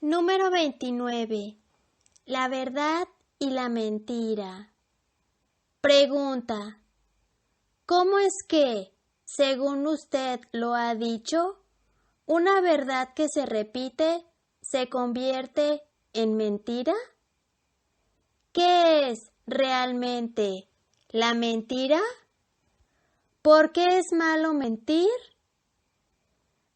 Número 29. La verdad y la mentira. Pregunta: ¿cómo es que, según usted lo ha dicho, una verdad que se repite se convierte en mentira? ¿Qué es realmente la mentira? ¿Por qué es malo mentir?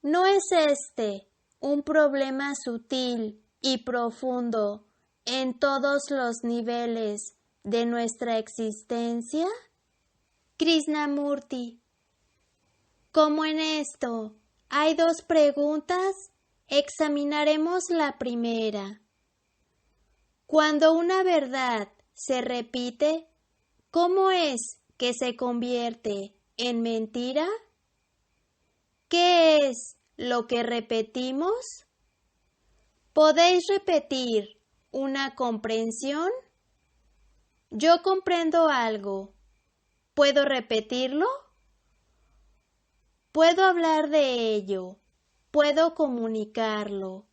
¿No es este un problema sutil y profundo en todos los niveles de nuestra existencia? Krishnamurti. Como en esto hay dos preguntas, examinaremos la primera. Cuando una verdad se repite, ¿cómo es que se convierte en mentira? ¿Qué es lo que repetimos? ¿Podéis repetir una comprensión? Yo comprendo algo. ¿Puedo repetirlo? Puedo hablar de ello. Puedo comunicarlo.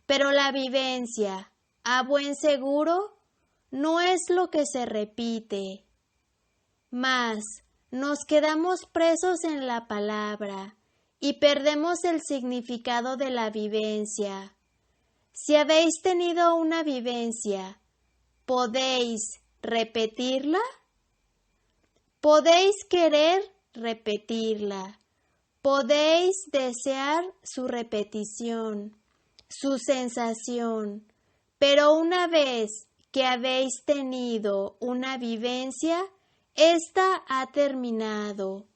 Pero la vivencia, a buen seguro, no es lo que se repite. Mas nos quedamos presos en la palabra y perdemos el significado de la vivencia. Si habéis tenido una vivencia, ¿podéis repetirla? Podéis querer repetirla. Podéis desear su repetición, su sensación. Pero una vez que habéis tenido una vivencia, esta ha terminado.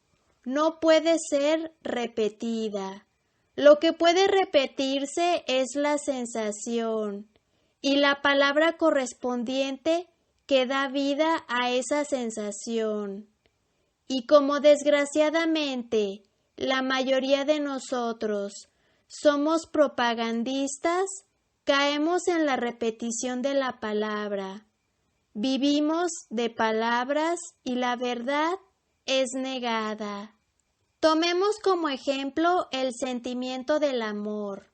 No puede ser repetida. Lo que puede repetirse es la sensación y la palabra correspondiente que da vida a esa sensación. Y como desgraciadamente la mayoría de nosotros somos propagandistas, caemos en la repetición de la palabra. Vivimos de palabras y la verdad es negada. Tomemos como ejemplo el sentimiento del amor.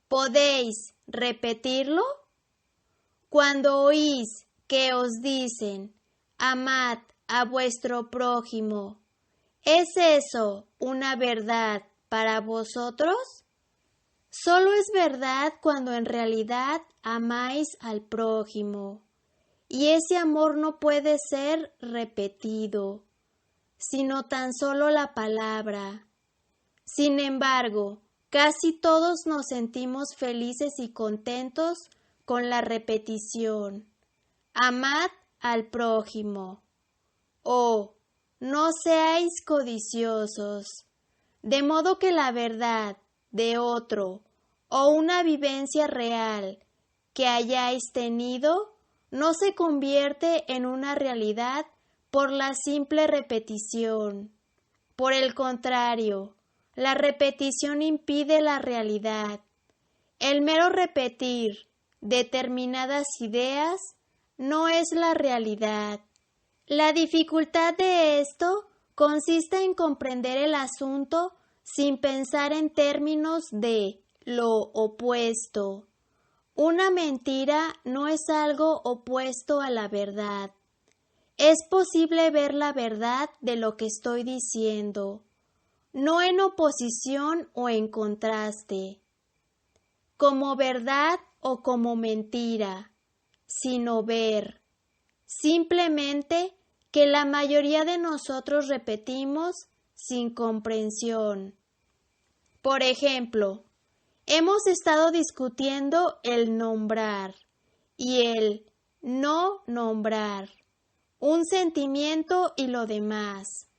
¿Podéis repetirlo? Cuando oís que os dicen, amad a vuestro prójimo, ¿es eso una verdad para vosotros? Solo es verdad cuando en realidad amáis al prójimo, y ese amor no puede ser repetido, sino tan solo la palabra. Sin embargo, casi todos nos sentimos felices y contentos con la repetición. Amad al prójimo. Oh, no seáis codiciosos, de modo que la verdad de otro o una vivencia real que hayáis tenido no se convierte en una realidad por la simple repetición. Por el contrario, la repetición impide la realidad. El mero repetir determinadas ideas no es la realidad. La dificultad de esto consiste en comprender el asunto sin pensar en términos de lo opuesto. Una mentira no es algo opuesto a la verdad. Es posible ver la verdad de lo que estoy diciendo, no en oposición o en contraste, como verdad o como mentira, sino ver, simplemente que la mayoría de nosotros repetimos sin comprensión. Por ejemplo, hemos estado discutiendo el nombrar y el no nombrar, un sentimiento y lo demás.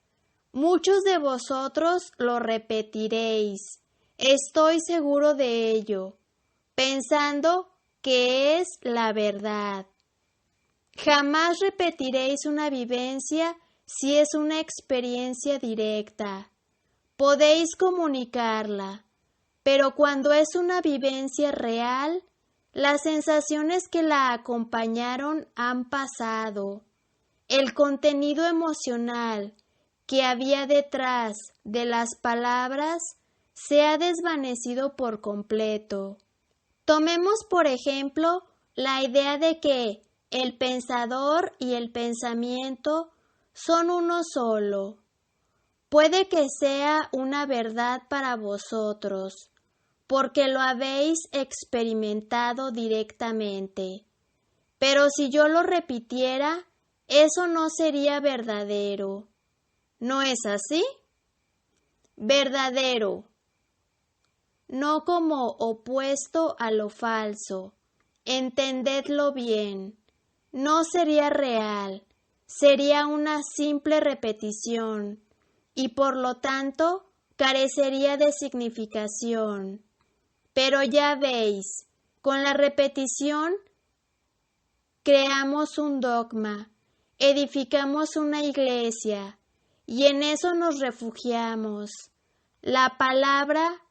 Muchos de vosotros lo repetiréis, estoy seguro de ello, pensando que es la verdad. Jamás repetiréis una vivencia si es una experiencia directa. Podéis comunicarla, pero cuando es una vivencia real, las sensaciones que la acompañaron han pasado. El contenido emocional que había detrás de las palabras se ha desvanecido por completo. Tomemos, por ejemplo, la idea de que el pensador y el pensamiento son uno solo. Puede que sea una verdad para vosotros, porque lo habéis experimentado directamente. Pero si yo lo repitiera, eso no sería verdadero. ¿No es así? Verdadero, no como opuesto a lo falso. Entendedlo bien. No sería real, sería una simple repetición y por lo tanto carecería de significación. Pero ya veis, con la repetición creamos un dogma, edificamos una iglesia y en eso nos refugiamos. La palabra,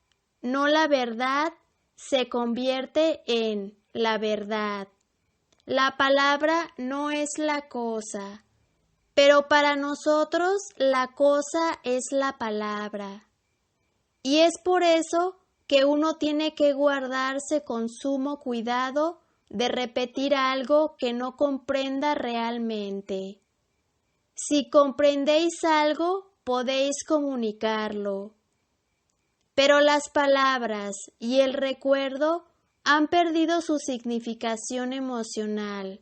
no la verdad, se convierte en la verdad. La palabra no es la cosa, pero para nosotros la cosa es la palabra. Y es por eso que uno tiene que guardarse con sumo cuidado de repetir algo que no comprenda realmente. Si comprendéis algo, podéis comunicarlo. Pero las palabras y el recuerdo han perdido su significación emocional.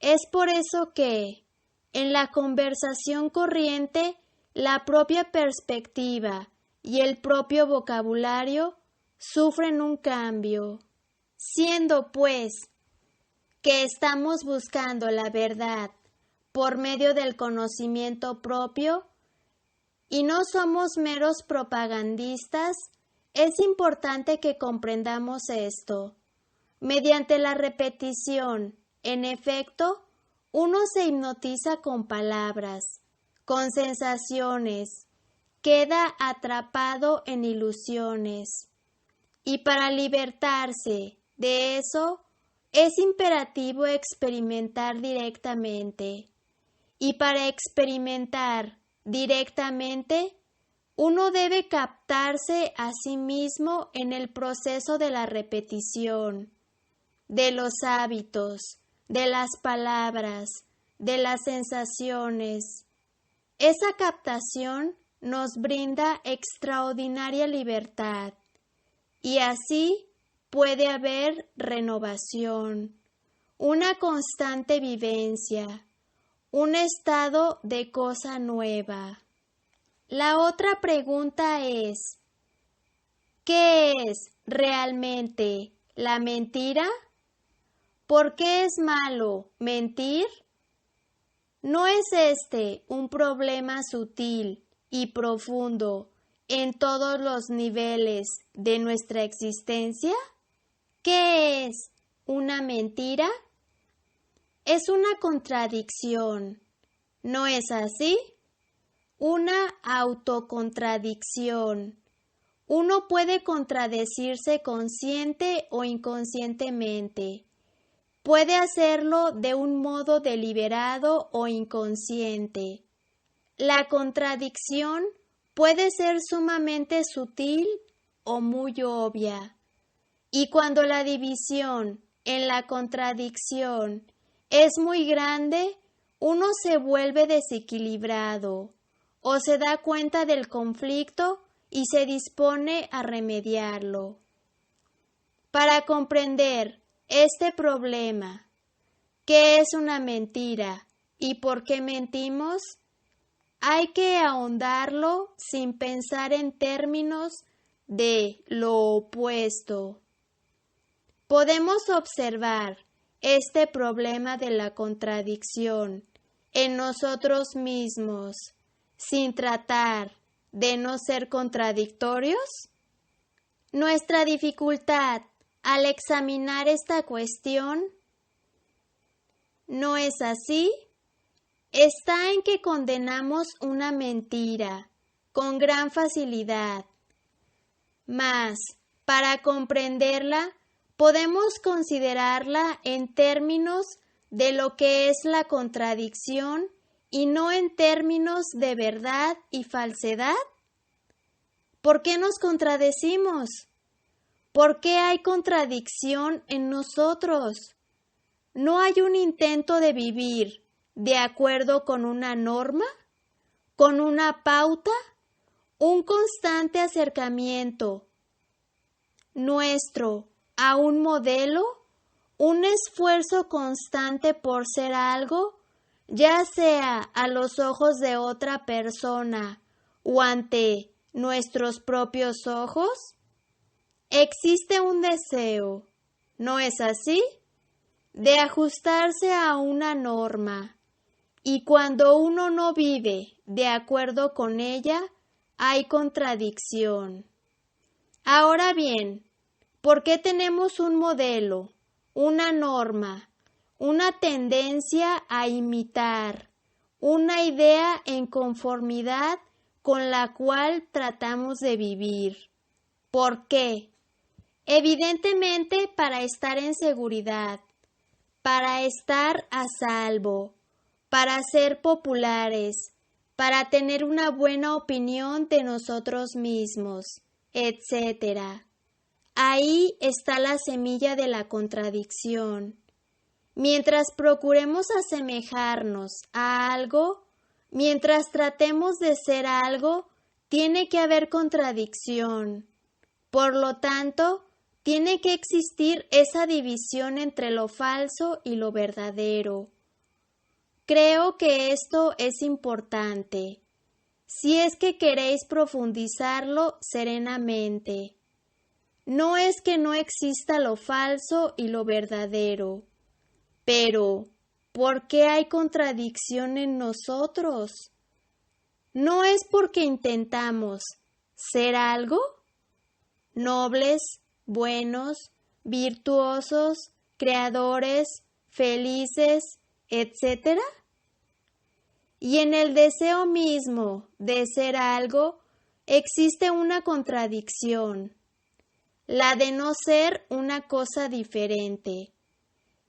Es por eso que, en la conversación corriente, la propia perspectiva y el propio vocabulario sufren un cambio. Siendo, pues, que estamos buscando la verdad por medio del conocimiento propio y no somos meros propagandistas, es importante que comprendamos esto. Mediante la repetición, en efecto, uno se hipnotiza con palabras, con sensaciones, queda atrapado en ilusiones. Y para libertarse de eso, es imperativo experimentar directamente. Y para experimentar directamente, uno debe captarse a sí mismo en el proceso de la repetición, de los hábitos, de las palabras, de las sensaciones. Esa captación nos brinda extraordinaria libertad y así puede haber renovación, una constante vivencia, un estado de cosa nueva. La otra pregunta es, ¿qué es realmente la mentira? ¿Por qué es malo mentir? ¿No es este un problema sutil y profundo en todos los niveles de nuestra existencia? ¿Qué es una mentira? Es una contradicción, ¿no es así? Una autocontradicción. Uno puede contradecirse consciente o inconscientemente. Puede hacerlo de un modo deliberado o inconsciente. La contradicción puede ser sumamente sutil o muy obvia. Y cuando la división en la contradicción es muy grande, uno se vuelve desequilibrado o se da cuenta del conflicto y se dispone a remediarlo. Para comprender este problema, ¿qué es una mentira y por qué mentimos? Hay que ahondarlo sin pensar en términos de lo opuesto. Podemos observar este problema de la contradicción en nosotros mismos sin tratar de no ser contradictorios. Nuestra dificultad al examinar esta cuestión, ¿no es así? Está en que condenamos una mentira con gran facilidad. Mas, para comprenderla, podemos considerarla en términos de lo que es la contradicción y no en términos de verdad y falsedad. ¿Por qué nos contradecimos? ¿Por qué hay contradicción en nosotros? ¿No hay un intento de vivir de acuerdo con una norma, con una pauta, un constante acercamiento nuestro a un modelo, un esfuerzo constante por ser algo, ya sea a los ojos de otra persona o ante nuestros propios ojos? Existe un deseo, ¿no es así?, de ajustarse a una norma, y cuando uno no vive de acuerdo con ella, hay contradicción. Ahora bien, ¿por qué tenemos un modelo, una norma, una tendencia a imitar, una idea en conformidad con la cual tratamos de vivir? ¿Por qué? Evidentemente para estar en seguridad, para estar a salvo, para ser populares, para tener una buena opinión de nosotros mismos, etc. Ahí está la semilla de la contradicción. Mientras procuremos asemejarnos a algo, mientras tratemos de ser algo, tiene que haber contradicción. Por lo tanto, tiene que existir esa división entre lo falso y lo verdadero. Creo que esto es importante, si es que queréis profundizarlo serenamente. No es que no exista lo falso y lo verdadero, pero ¿por qué hay contradicción en nosotros? ¿No es porque intentamos ser algo? Nobles, buenos, virtuosos, creadores, felices, etc. Y en el deseo mismo de ser algo existe una contradicción, la de no ser una cosa diferente.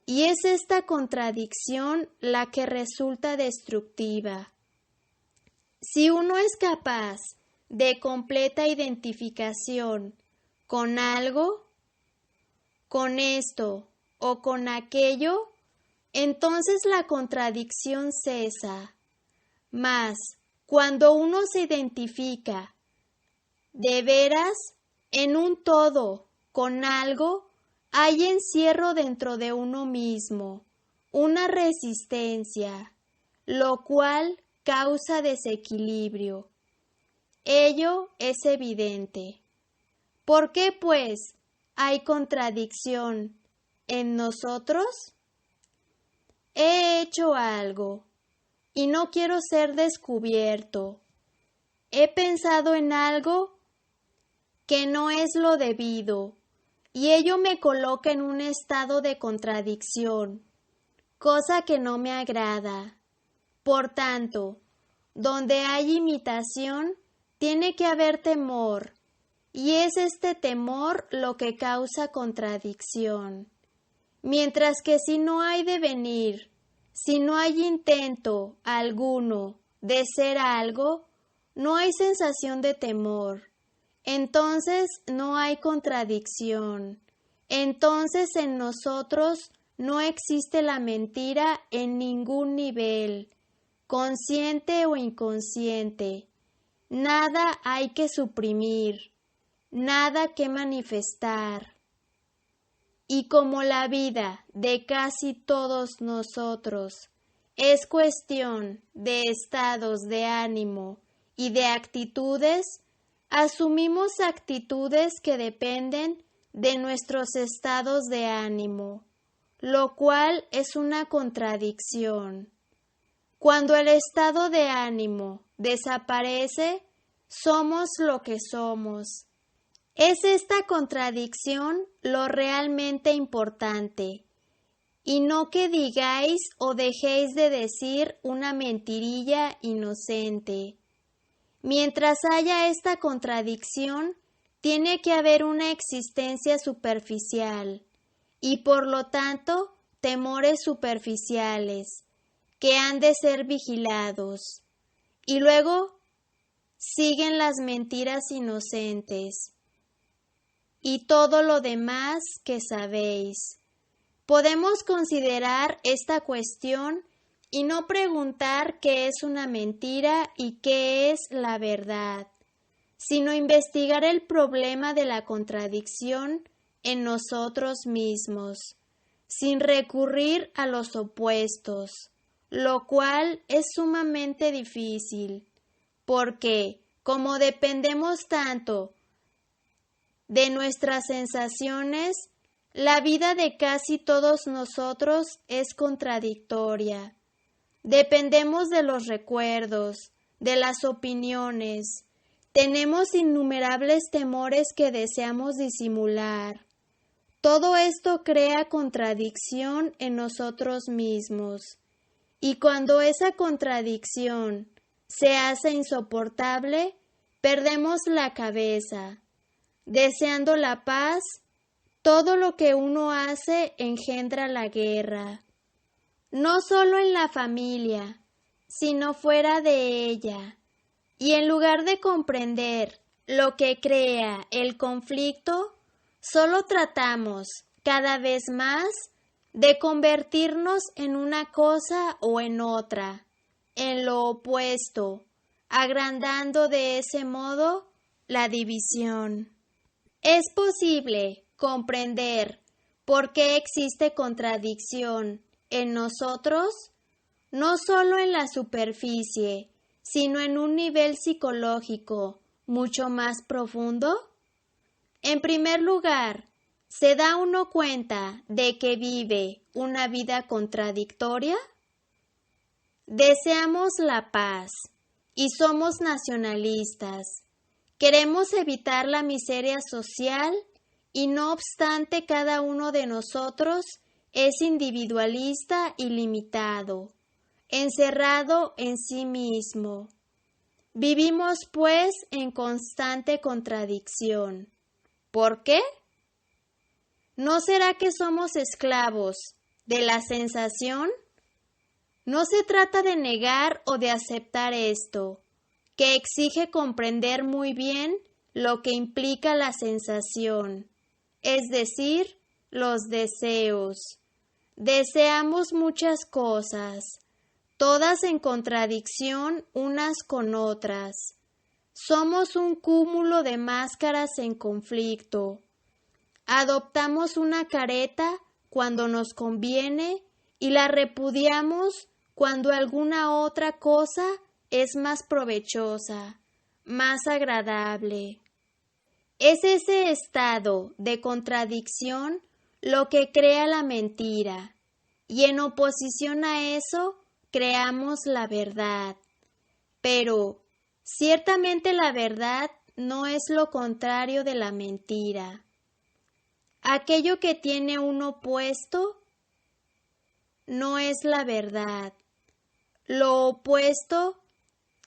Y es esta contradicción la que resulta destructiva. Si uno es capaz de completa identificación con algo, con esto o con aquello, entonces la contradicción cesa. Mas, cuando uno se identifica de veras en un todo con algo, hay encierro dentro de uno mismo, una resistencia, lo cual causa desequilibrio. Ello es evidente. ¿Por qué, pues, hay contradicción en nosotros? He hecho algo y no quiero ser descubierto. He pensado en algo que no es lo debido, y ello me coloca en un estado de contradicción, cosa que no me agrada. Por tanto, donde hay imitación, tiene que haber temor, y es este temor lo que causa contradicción. Mientras que si no hay devenir, si no hay intento alguno de ser algo, no hay sensación de temor. Entonces no hay contradicción. Entonces en nosotros no existe la mentira en ningún nivel, consciente o inconsciente. Nada hay que suprimir, nada que manifestar. Y como la vida de casi todos nosotros es cuestión de estados de ánimo y de actitudes, asumimos actitudes que dependen de nuestros estados de ánimo, lo cual es una contradicción. Cuando el estado de ánimo desaparece, somos lo que somos. Es esta contradicción lo realmente importante, y no que digáis o dejéis de decir una mentirilla inocente. Mientras haya esta contradicción, tiene que haber una existencia superficial, y por lo tanto temores superficiales, que han de ser vigilados. Y luego siguen las mentiras inocentes. y todo lo demás que sabéis. Podemos considerar esta cuestión y no preguntar qué es una mentira y qué es la verdad, sino investigar el problema de la contradicción en nosotros mismos, sin recurrir a los opuestos, lo cual es sumamente difícil, porque, como dependemos tanto de nuestras sensaciones, la vida de casi todos nosotros es contradictoria. Dependemos de los recuerdos, de las opiniones. Tenemos innumerables temores que deseamos disimular. Todo esto crea contradicción en nosotros mismos. Y cuando esa contradicción se hace insoportable, perdemos la cabeza. Deseando la paz, todo lo que uno hace engendra la guerra, no solo en la familia, sino fuera de ella. Y en lugar de comprender lo que crea el conflicto, solo tratamos cada vez más de convertirnos en una cosa o en otra, en lo opuesto, agrandando de ese modo la división. Es posible comprender por qué existe contradicción en nosotros, no solo en la superficie, sino en un nivel psicológico mucho más profundo. En primer lugar, ¿se da uno cuenta de que vive una vida contradictoria? Deseamos la paz y somos nacionalistas. Queremos evitar la miseria social y no obstante cada uno de nosotros es individualista y limitado, encerrado en sí mismo. Vivimos pues en constante contradicción. ¿Por qué? ¿No será que somos esclavos de la sensación? No se trata de negar o de aceptar esto, que exige comprender muy bien lo que implica la sensación, es decir, los deseos. Deseamos muchas cosas, todas en contradicción unas con otras. Somos un cúmulo de máscaras en conflicto. Adoptamos una careta cuando nos conviene y la repudiamos cuando alguna otra cosa es más provechosa, más agradable. Es ese estado de contradicción lo que crea la mentira, y en oposición a eso creamos la verdad. Pero, ciertamente la verdad no es lo contrario de la mentira. Aquello que tiene un opuesto no es la verdad. Lo opuesto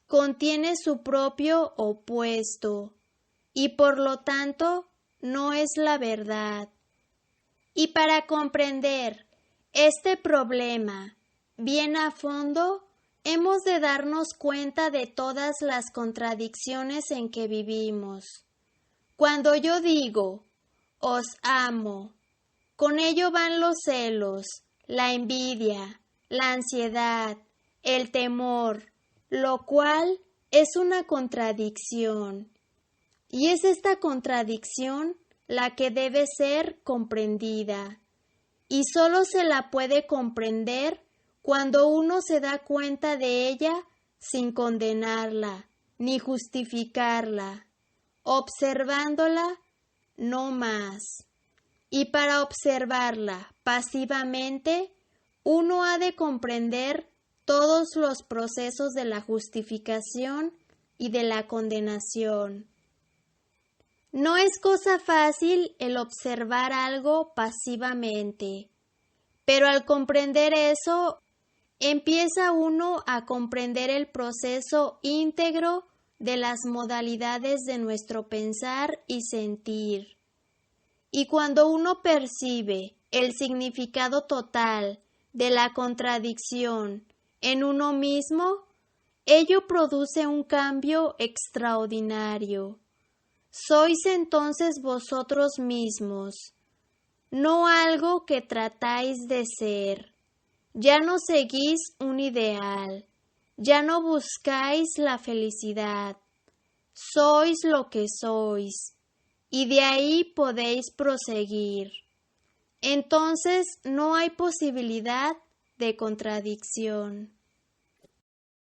contiene su propio opuesto y por lo tanto no es la verdad. Y para comprender este problema bien a fondo, hemos de darnos cuenta de todas las contradicciones en que vivimos. Cuando yo digo, os amo, con ello van los celos, la envidia, la ansiedad, el temor, lo cual es una contradicción. Y es esta contradicción la que debe ser comprendida. Y solo se la puede comprender cuando uno se da cuenta de ella sin condenarla ni justificarla, observándola no más. Y para observarla pasivamente, uno ha de comprender todos los procesos de la justificación y de la condenación. No es cosa fácil el observar algo pasivamente, pero al comprender eso, empieza uno a comprender el proceso íntegro de las modalidades de nuestro pensar y sentir. Y cuando uno percibe el significado total de la contradicción en uno mismo, ello produce un cambio extraordinario. Sois entonces vosotros mismos, no algo que tratáis de ser. Ya no seguís un ideal, ya no buscáis la felicidad. Sois lo que sois, y de ahí podéis proseguir. Entonces no hay posibilidad de contradicción.